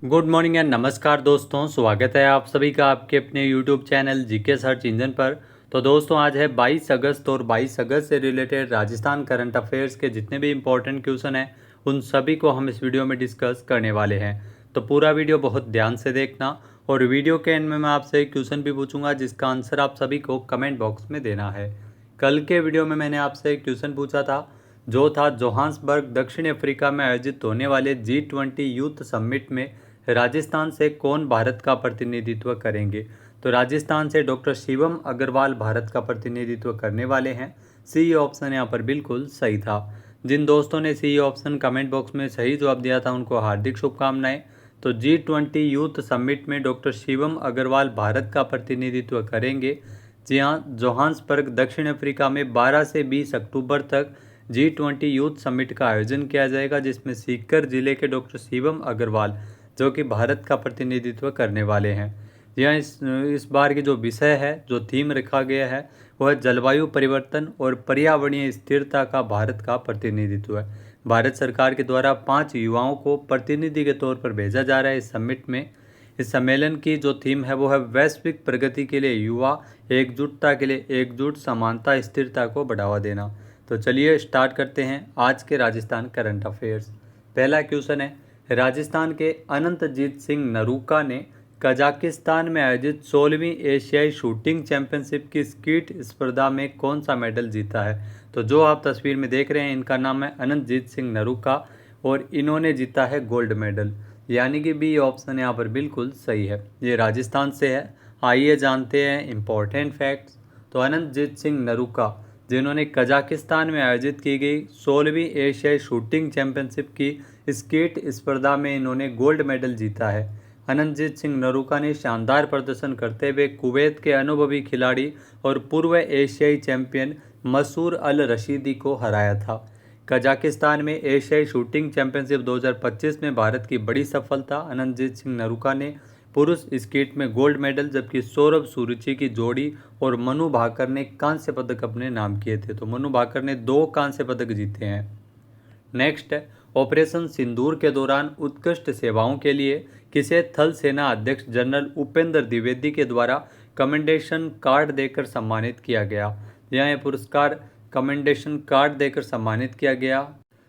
Good morning and नमस्कार दोस्तों, स्वागत है आप सभी का आपके अपने YouTube channel GK search engine पर। तो दोस्तों आज है 22 अगस्त और 22 अगस्त से रिलेटेड राजस्थान करंट अफेयर्स के जितने भी इम्पोर्टेंट क्वेश्चन हैं उन सभी को हम इस वीडियो में डिस्कस करने वाले हैं। तो पूरा वीडियो बहुत ध्यान से देखना और वीडियो के एंड में मैं आपसे एक क्वेश्चन भी पूछूंगा जिसका आंसर आप सभी को कमेंट बॉक्स में देना है। कल के वीडियो में मैंने आपसे एक क्वेश्चन पूछा था जो था जोहान्सबर्ग दक्षिण अफ्रीका में आयोजित होने वाले G20 यूथ समिट में राजस्थान से कौन भारत का प्रतिनिधित्व करेंगे। तो राजस्थान से डॉक्टर शिवम अग्रवाल भारत का प्रतिनिधित्व करने वाले हैं। सी ऑप्शन यहाँ पर बिल्कुल सही था। जिन दोस्तों ने सी ऑप्शन कमेंट बॉक्स में सही जवाब दिया था उनको हार्दिक शुभकामनाएं। तो G20 यूथ समिट में डॉक्टर शिवम अग्रवाल भारत का प्रतिनिधित्व करेंगे। जी हाँ, जोहान्सबर्ग दक्षिण अफ्रीका में 12 से 20 अक्टूबर तक G20 यूथ समिट का आयोजन किया जाएगा, जिसमें सीकर जिले के डॉक्टर शिवम अग्रवाल जो कि भारत का प्रतिनिधित्व करने वाले हैं। जी हाँ, इस बार की जो विषय है, जो थीम रखा गया है वह है जलवायु परिवर्तन और पर्यावरणीय स्थिरता का भारत का प्रतिनिधित्व है। भारत सरकार के द्वारा 5 युवाओं को प्रतिनिधि के तौर पर भेजा जा रहा है इस समिट में। इस सम्मेलन की जो थीम है वो है वैश्विक प्रगति के लिए युवा, एकजुटता के लिए एकजुट, समानता, स्थिरता को बढ़ावा देना। तो चलिए स्टार्ट करते हैं आज के राजस्थान करंट अफेयर्स। पहला क्वेश्चन है, राजस्थान के अनंतजीत सिंह नरूका ने कजाकिस्तान में आयोजित 16वीं एशियाई शूटिंग चैंपियनशिप की स्कीट स्पर्धा में कौन सा मेडल जीता है। तो जो आप तस्वीर में देख रहे हैं इनका नाम है अनंतजीत सिंह नरूका और इन्होंने जीता है गोल्ड मेडल, यानी कि बी ऑप्शन यहाँ पर बिल्कुल सही है। ये राजस्थान से है। आइए जानते हैं इम्पोर्टेंट फैक्ट्स। तो अनंतजीत सिंह नरूका जिन्होंने कजाकिस्तान में आयोजित की गई 16वीं एशियाई शूटिंग चैंपियनशिप की स्केट स्पर्धा में इन्होंने गोल्ड मेडल जीता है। अनंतजीत सिंह नरूका ने शानदार प्रदर्शन करते हुए कुवैत के अनुभवी खिलाड़ी और पूर्व एशियाई चैंपियन मसूर अल रशीदी को हराया था। कजाकिस्तान में एशियाई शूटिंग चैंपियनशिप 2025 में भारत की बड़ी सफलता। अनंतजीत सिंह नरूका ने पुरुष स्कीट में गोल्ड मेडल, जबकि सौरभ सूरची की जोड़ी और मनु भाकर ने कांस्य पदक अपने नाम किए थे। तो मनु भाकर ने 2 कांस्य पदक जीते हैं। नेक्स्ट है, ऑपरेशन सिंदूर के दौरान उत्कृष्ट सेवाओं के लिए किसे थल सेना अध्यक्ष जनरल उपेंद्र द्विवेदी के द्वारा कमेंडेशन कार्ड देकर सम्मानित किया गया। यह पुरस्कार कमेंडेशन कार्ड देकर सम्मानित किया गया।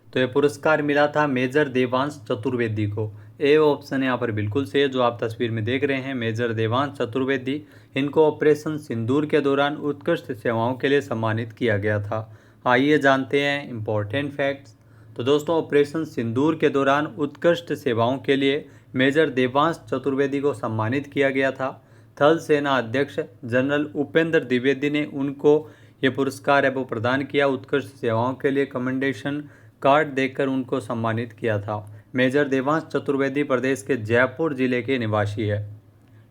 तो यह पुरस्कार मिला था मेजर देवांश चतुर्वेदी को। ए ऑप्शन यहाँ पर बिल्कुल सही है, जो आप तस्वीर में देख रहे हैं मेजर देवांश चतुर्वेदी। इनको ऑपरेशन सिंदूर के दौरान उत्कृष्ट सेवाओं के लिए सम्मानित किया गया था। आइए जानते हैं इम्पोर्टेंट फैक्ट्स। तो दोस्तों ऑपरेशन सिंदूर के दौरान उत्कृष्ट सेवाओं के लिए मेजर देवांश चतुर्वेदी को सम्मानित किया गया था। थल सेना अध्यक्ष जनरल उपेंद्र द्विवेदी ने उनको ये पुरस्कार है वो प्रदान किया। उत्कृष्ट सेवाओं के लिए कमेंडेशन कार्ड देकर उनको सम्मानित किया था। मेजर देवांश चतुर्वेदी प्रदेश के जयपुर जिले के निवासी है।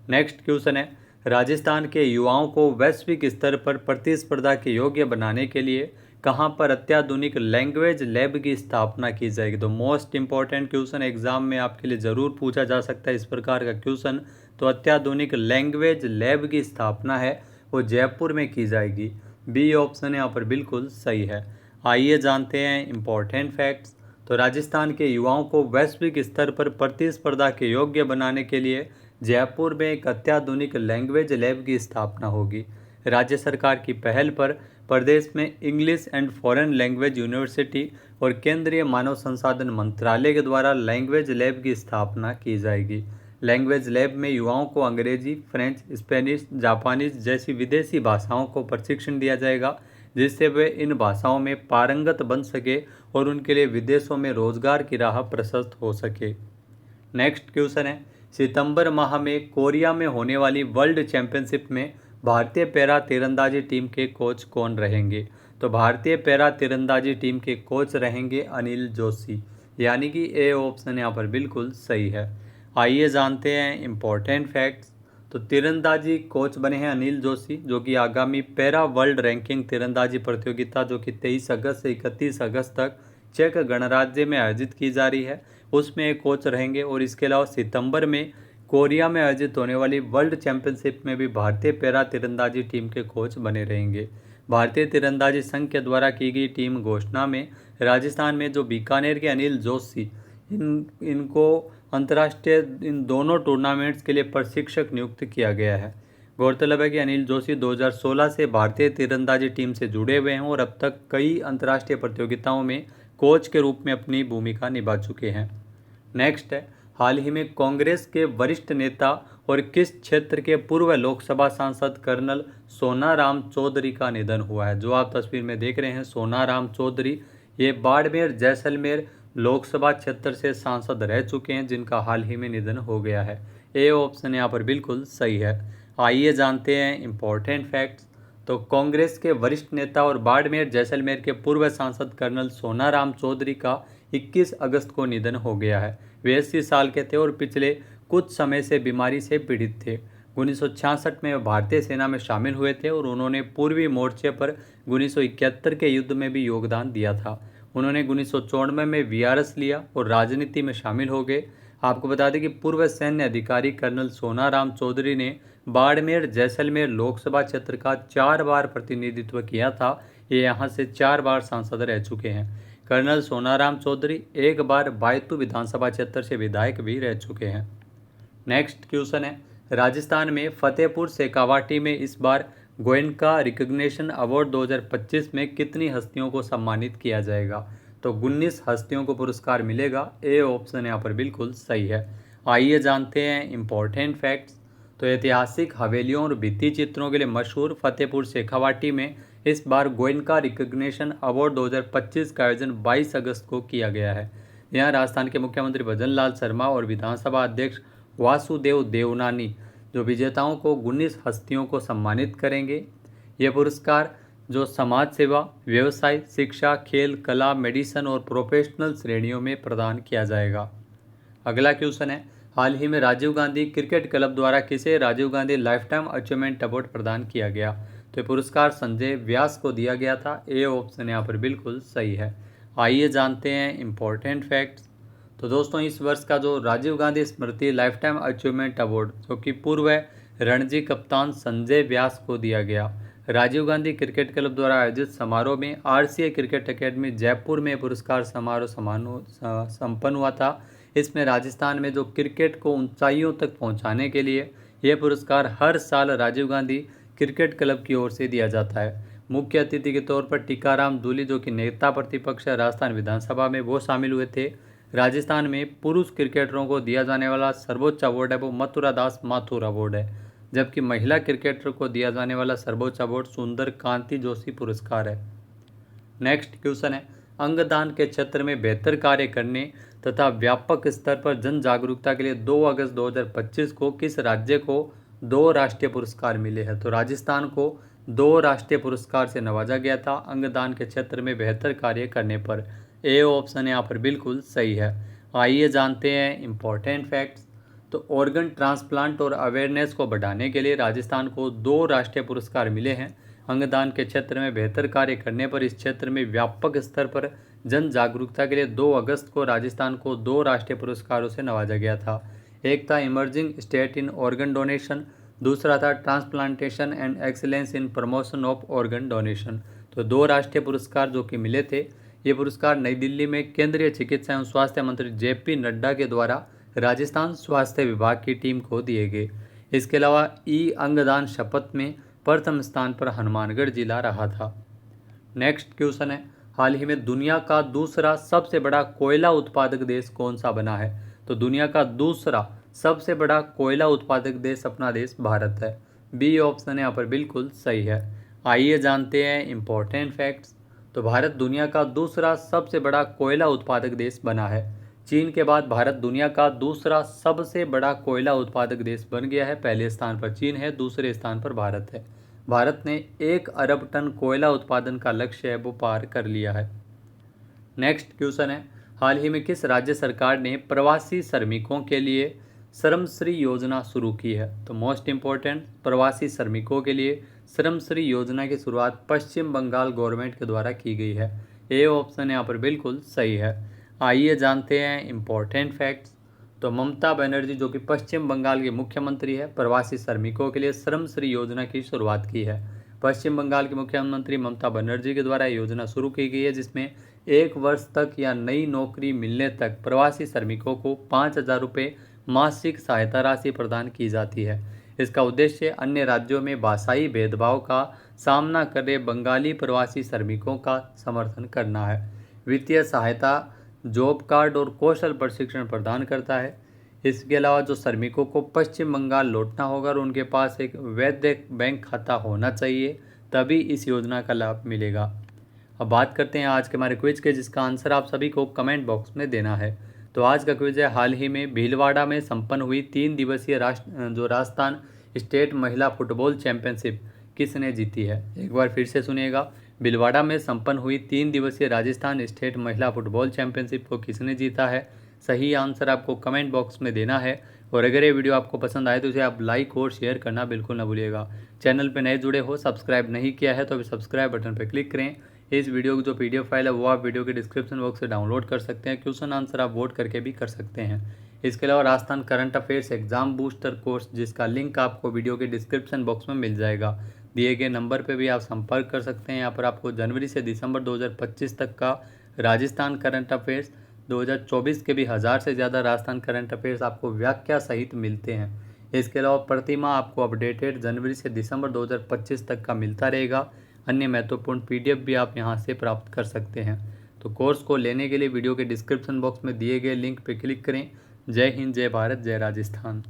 नेक्स्ट क्वेश्चन है, राजस्थान के युवाओं को वैश्विक स्तर पर प्रतिस्पर्धा के योग्य बनाने के लिए कहां पर अत्याधुनिक लैंग्वेज लैब की स्थापना की जाएगी। तो मोस्ट इंपॉर्टेंट क्वेश्चन एग्जाम में आपके लिए ज़रूर पूछा जा सकता है इस प्रकार का क्वेश्चन। तो अत्याधुनिक लैंग्वेज लैब की स्थापना है वो जयपुर में की जाएगी। बी ऑप्शन यहाँ पर बिल्कुल सही है। आइए जानते हैं इम्पोर्टेंट फैक्ट्स। तो राजस्थान के युवाओं को वैश्विक स्तर पर प्रतिस्पर्धा के योग्य बनाने के लिए जयपुर में एक अत्याधुनिक लैंग्वेज लैब की स्थापना होगी। राज्य सरकार की पहल पर प्रदेश में English and foreign language university और केंद्रीय मानव संसाधन मंत्रालय के द्वारा लैंग्वेज लैब की स्थापना की जाएगी। लैंग्वेज लैब में युवाओं को अंग्रेजी, फ्रेंच, स्पेनिश, जापानीज जैसी विदेशी भाषाओं को प्रशिक्षण दिया जाएगा, जिससे वे इन भाषाओं में पारंगत बन सके और उनके लिए विदेशों में रोजगार की राह प्रशस्त हो सके। नेक्स्ट क्वेश्चन है, सितंबर माह में कोरिया में होने वाली वर्ल्ड चैंपियनशिप में भारतीय पैरा तीरंदाजी टीम के कोच कौन रहेंगे। तो भारतीय पैरा तीरंदाजी टीम के कोच रहेंगे अनिल जोशी, यानी कि ए ऑप्शन यहाँ पर बिल्कुल सही है। आइए जानते हैं इम्पोर्टेंट फैक्ट्स। तो तीरंदाजी कोच बने हैं अनिल जोशी, जो कि आगामी पैरा वर्ल्ड रैंकिंग तीरंदाजी प्रतियोगिता जो कि 23 अगस्त से 31 अगस्त तक चेक गणराज्य में आयोजित की जा रही है उसमें एक कोच रहेंगे। और इसके अलावा सितंबर में कोरिया में आयोजित होने वाली वर्ल्ड चैंपियनशिप में भी भारतीय पैरा तीरंदाजी टीम के कोच बने रहेंगे। भारतीय तीरंदाजी संघ के द्वारा की गई टीम घोषणा में राजस्थान में जो बीकानेर के अनिल जोशी इनको अंतर्राष्ट्रीय इन दोनों टूर्नामेंट्स के लिए प्रशिक्षक नियुक्त किया गया है। गौरतलब है कि अनिल जोशी 2016 से भारतीय तीरंदाजी टीम से जुड़े हुए हैं और अब तक कई अंतर्राष्ट्रीय प्रतियोगिताओं में कोच के रूप में अपनी भूमिका निभा चुके हैं। नेक्स्ट है, हाल ही में कांग्रेस के वरिष्ठ नेता और किस क्षेत्र के पूर्व लोकसभा सांसद कर्नल सोनाराम चौधरी का निधन हुआ है। जो आप तस्वीर में देख रहे हैं, सोनाराम चौधरी ये बाड़मेर जैसलमेर लोकसभा क्षेत्र से सांसद रह चुके हैं, जिनका हाल ही में निधन हो गया है। ए ऑप्शन यहाँ पर बिल्कुल सही है। आइए जानते हैं इम्पोर्टेंट फैक्ट्स। तो कांग्रेस के वरिष्ठ नेता और बाड़मेर जैसलमेर के पूर्व सांसद कर्नल सोनाराम चौधरी का 21 अगस्त को निधन हो गया है। वे 80 साल के थे और पिछले कुछ समय से बीमारी से पीड़ित थे। 1966 में वे भारतीय सेना में शामिल हुए थे और उन्होंने पूर्वी मोर्चे पर 1971 के युद्ध में भी योगदान दिया था। उन्होंने 1994 में वीआरएस लिया और राजनीति में शामिल हो गए। आपको बता दें कि पूर्व सैन्य अधिकारी कर्नल सोनाराम चौधरी ने बाड़मेर जैसलमेर लोकसभा क्षेत्र का 4 बार प्रतिनिधित्व किया था। ये यहाँ से 4 बार सांसद रह चुके हैं। कर्नल सोनाराम चौधरी एक बार बायतू विधानसभा क्षेत्र से विधायक भी रह चुके हैं। नेक्स्ट क्वेश्चन है, राजस्थान में फतेहपुर शेखावाटी में इस बार गोयनका रिकग्निशन अवार्ड 2025 में कितनी हस्तियों को सम्मानित किया जाएगा। तो 19 हस्तियों को पुरस्कार मिलेगा। ए ऑप्शन यहाँ पर बिल्कुल सही है। आइए जानते हैं इम्पोर्टेंट फैक्ट्स। तो ऐतिहासिक हवेलियों और भित्ति चित्रों के लिए मशहूर फतेहपुर शेखावाटी में इस बार गोयनका रिकग्निशन अवार्ड 2025 का आयोजन 22 अगस्त को किया गया है। यहाँ राजस्थान के मुख्यमंत्री भजन लाल शर्मा और विधानसभा अध्यक्ष वासुदेव देवनानी जो विजेताओं को 19 हस्तियों को सम्मानित करेंगे। ये पुरस्कार जो समाज सेवा, व्यवसाय, शिक्षा, खेल, कला, मेडिसिन और प्रोफेशनल श्रेणियों में प्रदान किया जाएगा। अगला क्वेश्चन है, हाल ही में राजीव गांधी क्रिकेट क्लब द्वारा किसे Rajiv Gandhi lifetime achievement award प्रदान किया गया। तो ये पुरस्कार संजय व्यास को दिया गया था। ए ऑप्शन यहाँ पर बिल्कुल सही है। आइए जानते हैं इम्पोर्टेंट फैक्ट्स। तो दोस्तों, इस वर्ष का जो राजीव गांधी स्मृति लाइफ टाइम अचीवमेंट अवार्ड जो कि पूर्व रणजी कप्तान संजय व्यास को दिया गया। राजीव गांधी क्रिकेट क्लब द्वारा आयोजित समारोह में आरसीए क्रिकेट एकेडमी जयपुर में पुरस्कार समारोह संपन्न हुआ था। इसमें राजस्थान में जो क्रिकेट को ऊंचाइयों तक पहुंचाने के लिए यह पुरस्कार हर साल राजीव गांधी क्रिकेट क्लब की ओर से दिया जाता है। मुख्य अतिथि के तौर पर टीकाराम दूली जो कि नेता प्रतिपक्ष राजस्थान विधानसभा में वो शामिल हुए थे। राजस्थान में पुरुष क्रिकेटरों को दिया जाने वाला सर्वोच्च अवार्ड है वो मथुरा दास माथुर अवार्ड है, जबकि महिला क्रिकेटर को दिया जाने वाला सर्वोच्च अवार्ड सुंदर कांति जोशी पुरस्कार है। नेक्स्ट क्वेश्चन है, अंगदान के क्षेत्र में बेहतर कार्य करने तथा व्यापक स्तर पर जन जागरूकता के लिए 2 अगस्त 2025 को किस राज्य को 2 राष्ट्रीय पुरस्कार मिले हैं। तो राजस्थान को 2 राष्ट्रीय पुरस्कार से नवाजा गया था अंगदान के क्षेत्र में बेहतर कार्य करने पर। ए ऑप्शन यहाँ पर बिल्कुल सही है। आइए जानते हैं इम्पोर्टेंट फैक्ट्स। तो ऑर्गन ट्रांसप्लांट और अवेयरनेस को बढ़ाने के लिए राजस्थान को 2 राष्ट्रीय पुरस्कार मिले हैं। अंगदान के क्षेत्र में बेहतर कार्य करने पर इस क्षेत्र में व्यापक स्तर पर जन जागरूकता के लिए 2 अगस्त को राजस्थान को 2 राष्ट्रीय पुरस्कारों से नवाजा गया था। एक था emerging state in organ donation, दूसरा था transplantation and excellence in promotion of organ donation. तो 2 राष्ट्रीय पुरस्कार जो कि मिले थे, ये पुरस्कार नई दिल्ली में केंद्रीय चिकित्सा एवं स्वास्थ्य मंत्री जेपी नड्डा के द्वारा राजस्थान स्वास्थ्य विभाग की टीम को दिए गए। इसके अलावा ई अंगदान शपथ में प्रथम स्थान पर हनुमानगढ़ जिला रहा था। नेक्स्ट क्वेश्चन है, हाल ही में दुनिया का दूसरा सबसे बड़ा कोयला उत्पादक देश कौन सा बना है। तो दुनिया का दूसरा सबसे बड़ा कोयला उत्पादक देश अपना देश भारत है। बी ऑप्शन यहाँ पर बिल्कुल सही है। आइए जानते हैं इम्पोर्टेंट फैक्ट्स। तो भारत दुनिया का दूसरा सबसे बड़ा कोयला उत्पादक देश बना है। चीन के बाद भारत दुनिया का दूसरा सबसे बड़ा कोयला उत्पादक देश बन गया है। पहले स्थान पर चीन है, दूसरे स्थान पर भारत है। भारत ने 1 अरब टन कोयला उत्पादन का लक्ष्य है वो पार कर लिया है। नेक्स्ट क्वेश्चन है, हाल ही में किस राज्य सरकार ने प्रवासी श्रमिकों के लिए श्रमश्री योजना शुरू की है। तो मोस्ट इम्पोर्टेंट, प्रवासी श्रमिकों के लिए श्रमश्री योजना की शुरुआत पश्चिम बंगाल गवर्नमेंट के द्वारा की गई है। ए ऑप्शन यहाँ पर बिल्कुल सही है। आइए जानते हैं इम्पोर्टेंट फैक्ट्स। तो ममता बनर्जी जो कि पश्चिम बंगाल की मुख्यमंत्री है, प्रवासी श्रमिकों के लिए श्रमश्री योजना की शुरुआत की है। पश्चिम बंगाल के मुख्यमंत्री ममता बनर्जी के द्वारा योजना शुरू की गई है, जिसमें 1 वर्ष तक या नई नौकरी मिलने तक प्रवासी श्रमिकों को 5,000 रुपये मासिक सहायता राशि प्रदान की जाती है। इसका उद्देश्य अन्य राज्यों में भाषाई भेदभाव का सामना कर रहे बंगाली प्रवासी श्रमिकों का समर्थन करना है। वित्तीय सहायता, जॉब कार्ड और कौशल प्रशिक्षण प्रदान करता है। इसके अलावा जो श्रमिकों को पश्चिम बंगाल लौटना होगा और उनके पास एक वैध बैंक खाता होना चाहिए, तभी इस योजना का लाभ मिलेगा। अब बात करते हैं आज के हमारे क्विज के, जिसका आंसर आप सभी को कमेंट बॉक्स में देना है। तो आज का क्विज है, हाल ही में भीलवाड़ा में संपन्न हुई 3 दिवसीय राजस्थान स्टेट महिला फुटबॉल चैंपियनशिप किसने जीती है। एक बार फिर से सुनिएगा, भीलवाड़ा में संपन्न हुई 3 दिवसीय राजस्थान स्टेट महिला फुटबॉल चैंपियनशिप को किसने जीता है। सही आंसर आपको कमेंट बॉक्स में देना है। और अगर ये वीडियो आपको पसंद आए तो इसे आप लाइक और शेयर करना बिल्कुल ना भूलिएगा। चैनल पर नए जुड़े हो, सब्सक्राइब नहीं किया है तो अभी सब्सक्राइब बटन पर क्लिक करें। इस वीडियो की जो PDF फाइल है वो आप वीडियो के डिस्क्रिप्शन बॉक्स से डाउनलोड कर सकते हैं। क्वेश्चन आंसर आप वोट करके भी कर सकते हैं। इसके अलावा Rajasthan current affairs exam booster course, जिसका लिंक आपको वीडियो के डिस्क्रिप्शन बॉक्स में मिल जाएगा। दिए गए नंबर पर भी आप संपर्क कर सकते हैं। यहाँ पर आपको जनवरी से दिसंबर 2025 तक का राजस्थान करंट अफेयर्स, 2024 के भी 1000 से ज़्यादा राजस्थान करंट अफेयर्स आपको व्याख्या सहित मिलते हैं। इसके अलावा प्रतिमाह आपको अपडेटेड जनवरी से दिसंबर 2025 तक का मिलता रहेगा। अन्य महत्वपूर्ण PDF भी आप यहां से प्राप्त कर सकते हैं। तो कोर्स को लेने के लिए वीडियो के डिस्क्रिप्शन बॉक्स में दिए गए लिंक पर क्लिक करें। जय हिंद, जय भारत, जय राजस्थान।